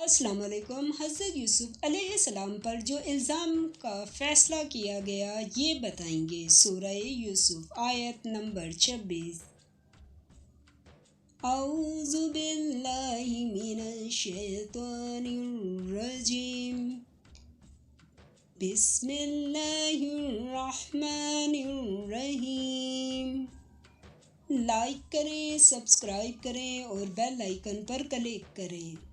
السلام علیکم۔ حضرت یوسف علیہ السلام پر جو الزام کا فیصلہ کیا گیا یہ بتائیں گے۔ سورہ یوسف آیت نمبر 26۔ اعوذ باللہ من الشیطان الرجیم، بسم اللہ الرحمن الرحیم۔ لائک کریں، سبسکرائب کریں اور بیل آئیکن پر کلک کریں۔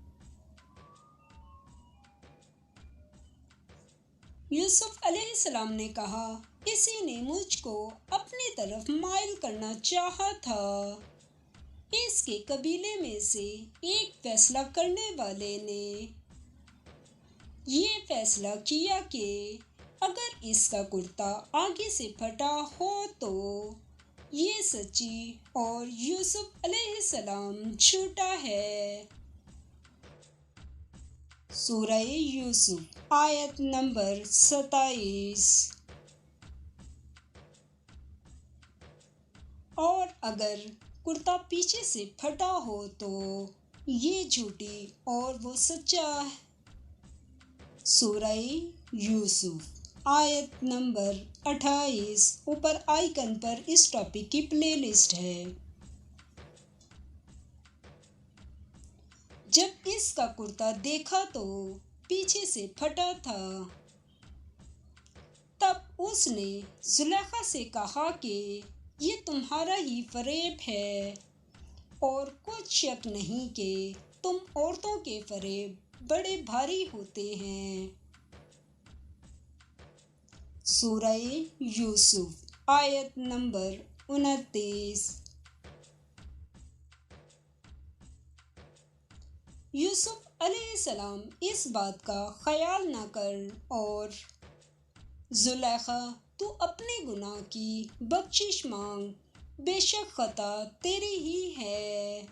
یوسف علیہ السلام نے کہا، کسی نے مجھ کو اپنی طرف مائل کرنا چاہا تھا۔ اس کے قبیلے میں سے ایک فیصلہ کرنے والے نے یہ فیصلہ کیا کہ اگر اس کا کرتا آگے سے پھٹا ہو تو یہ سچی اور یوسف علیہ السلام جھوٹا ہے۔ سورہ یوسف آیت نمبر 27۔ اور اگر کرتا پیچھے سے پھٹا ہو تو یہ جھوٹی اور وہ سچا ہے۔ سورہ یوسف آیت نمبر 28۔ اوپر آئیکن پر اس ٹاپک کی پلے لسٹ ہے۔ جب اس کا کرتا دیکھا تو پیچھے سے پھٹا تھا، تب اس نے زلیخا سے کہا کہ یہ تمہارا ہی فریب ہے، اور کچھ شک نہیں کہ تم عورتوں کے فریب بڑے بھاری ہوتے ہیں۔ سورہ یوسف آیت نمبر 29۔ یوسف علیہ السلام اس بات کا خیال نہ کر اور زلیخا تو اپنے گناہ کی بخشش مانگ، بے شک خطا تیری ہی ہے۔